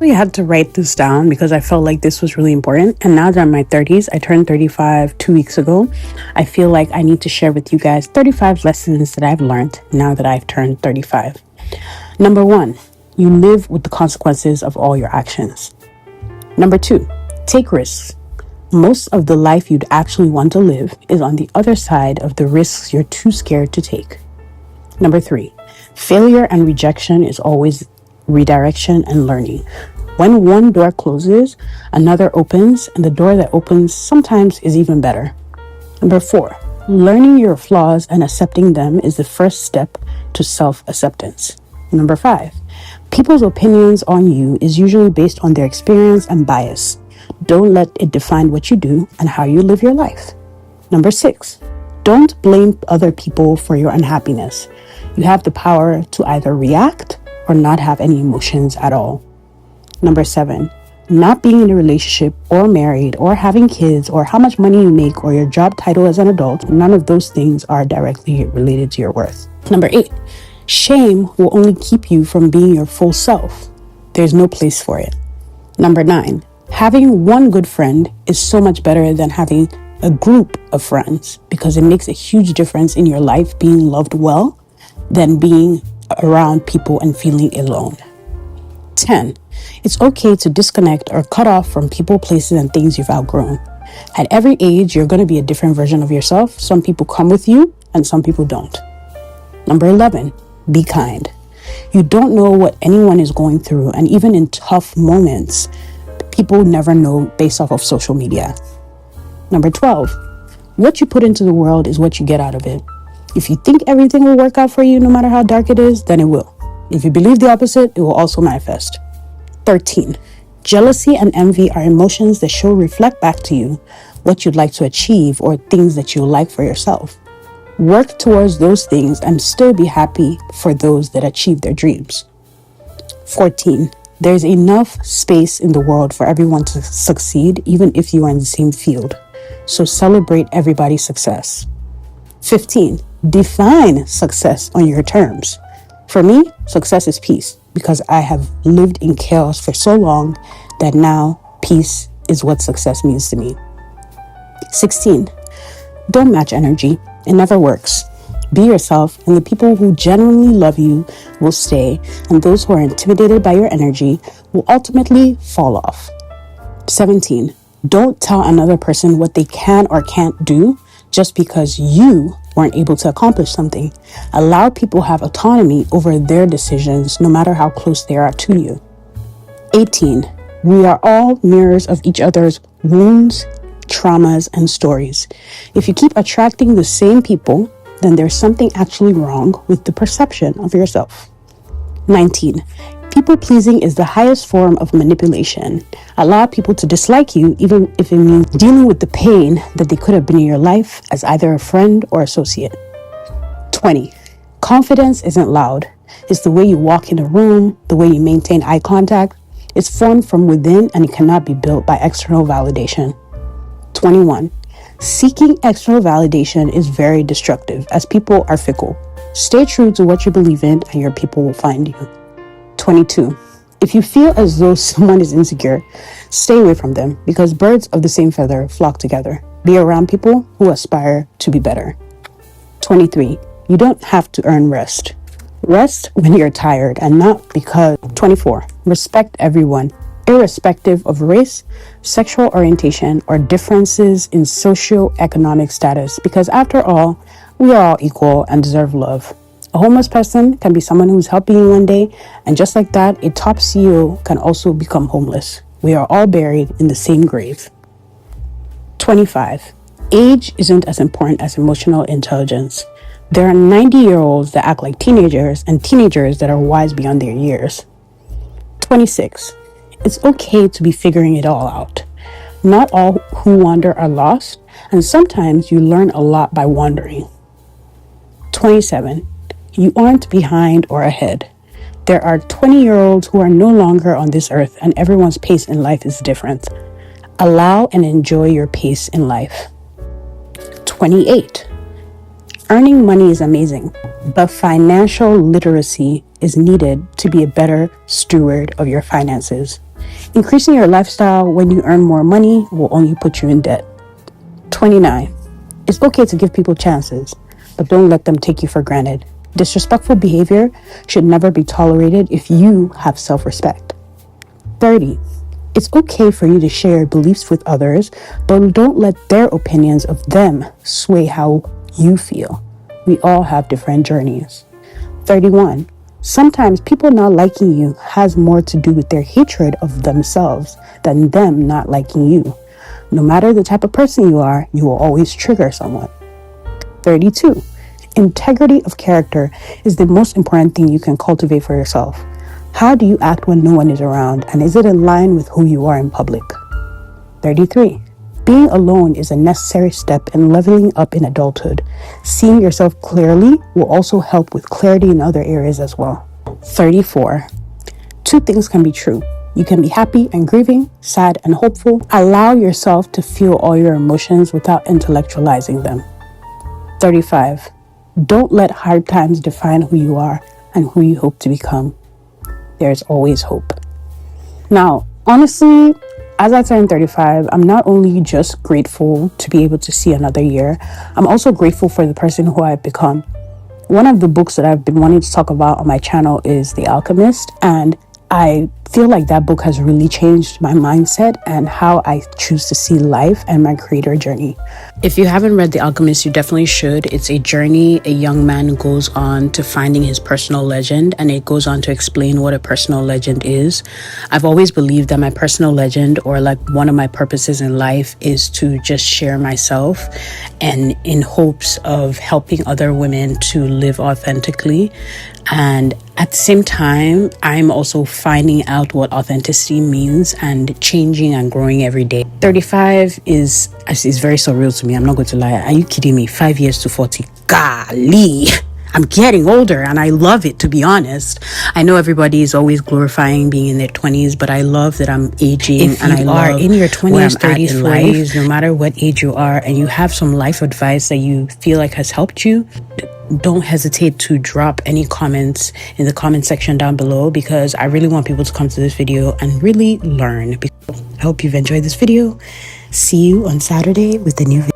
I had to write this down because I felt like this was really important. And now that I'm in my 30s, I turned 35 2 weeks ago. I feel like I need to share with you guys 35 lessons that I've learned now that I've turned 35. Number 1, you live with the consequences of all your actions. Number 2, take risks. Most of the life you'd actually want to live is on the other side of the risks you're too scared to take. Number 3, failure and rejection is always redirection and learning. When one door closes, another opens, and the door that opens sometimes is even better. Number 4, learning your flaws and accepting them is the first step to self-acceptance. Number 5, people's opinions on you is usually based on their experience and bias. Don't let it define what you do and how you live your life. Number 6, don't blame other people for your unhappiness. You have the power to either react or not have any emotions at all. Number 7, not being in a relationship or married or having kids or how much money you make or your job title as an adult, none of those things are directly related to your worth. Number 8, shame will only keep you from being your full self. There's no place for it. Number 9, having one good friend is so much better than having a group of friends because it makes a huge difference in your life being loved well than being around people and feeling alone. 10, it's okay to disconnect or cut off from people, places, and things you've outgrown. At every age, you're going to be a different version of yourself. Some people come with you and some people don't. Number 11, be kind. You don't know what anyone is going through, and even in tough moments, people never know based off of social media. Number 12, what you put into the world is what you get out of it. If you think everything will work out for you no matter how dark it is, then it will. If you believe the opposite, it will also manifest. 13, jealousy and envy are emotions that reflect back to you what you'd like to achieve or things that you like for yourself. Work towards those things and still be happy for those that achieve their dreams. 14, there's enough space in the world for everyone to succeed, even if you are in the same field. So celebrate everybody's success. 15, define success on your terms. For me, success is peace because I have lived in chaos for so long that now peace is what success means to me. 16, don't match energy. It never works. Be yourself, and the people who genuinely love you will stay, and those who are intimidated by your energy will ultimately fall off. 17, don't tell another person what they can or can't do just because you weren't able to accomplish something. Allow people to have autonomy over their decisions, no matter how close they are to you. 18, we are all mirrors of each other's wounds, traumas, and stories. If you keep attracting the same people, then there's something actually wrong with the perception of yourself. 19, people pleasing is the highest form of manipulation. Allow people to dislike you, even if it means dealing with the pain that they could have been in your life as either a friend or associate. 20, confidence isn't loud. It's the way you walk in a room, the way you maintain eye contact. It's formed from within and it cannot be built by external validation. 21, seeking external validation is very destructive as people are fickle. Stay true to what you believe in and your people will find you. 22, if you feel as though someone is insecure, stay away from them because birds of the same feather flock together. Be around people who aspire to be better. 23, you don't have to earn rest. Rest when you're tired and not because. 24, respect everyone, irrespective of race, sexual orientation, or differences in socio-economic status, because after all, we are all equal and deserve love. A homeless person can be someone who's helping you one day, and just like that, a top CEO can also become homeless. We are all buried in the same grave. 25, age isn't as important as emotional intelligence. There are 90-year-olds that act like teenagers and teenagers that are wise beyond their years. 26, it's okay to be figuring it all out. Not all who wander are lost, and sometimes you learn a lot by wandering. 27, you aren't behind or ahead. There are 20-year-olds who are no longer on this earth, and everyone's pace in life is different. Allow and enjoy your pace in life. 28, earning money is amazing, but financial literacy is needed to be a better steward of your finances. Increasing your lifestyle when you earn more money will only put you in debt. 29. It's okay to give people chances, but don't let them take you for granted. Disrespectful behavior should never be tolerated if you have self-respect. 30. It's okay for you to share your beliefs with others, but don't let their opinions of them sway how you feel. We all have different journeys. 31. Sometimes people not liking you has more to do with their hatred of themselves than them not liking you. No matter the type of person you will always trigger someone. 32. Integrity of character is the most important thing you can cultivate for yourself. How do you act when no one is around, and is it in line with who you are in public? 33. Being alone is a necessary step in leveling up in adulthood. Seeing yourself clearly will also help with clarity in other areas as well. 34. Two things can be true. You can be happy and grieving, sad and hopeful. Allow yourself to feel all your emotions without intellectualizing them. 35. Don't let hard times define who you are and who you hope to become. There's always hope. Now, honestly, as I turn 35, I'm not only just grateful to be able to see another year, I'm also grateful for the person who I've become. One of the books that I've been wanting to talk about on my channel is The Alchemist, and I feel like that book has really changed my mindset and how I choose to see life and my creator journey. If you haven't read The Alchemist, you definitely should. It's a journey a young man goes on to finding his personal legend, and it goes on to explain what a personal legend is. I've always believed that my personal legend, or like one of my purposes in life, is to just share myself, and in hopes of helping other women to live authentically. And at the same time, I'm also finding out what authenticity means and changing and growing every day. 35 is very surreal to me. I'm not going to lie. Are you kidding me? 5 years to 40. Golly. I'm getting older and I love it, to be honest. I know everybody is always glorifying being in their 20s, but I love that I'm aging. If and you I are in your 20s, 30s, 40s, no matter what age you are, and you have some life advice that you feel like has helped you, don't hesitate to drop any comments in the comment section down below, because I really want people to come to this video and really learn. I hope you've enjoyed this video. See you on Saturday with the new video.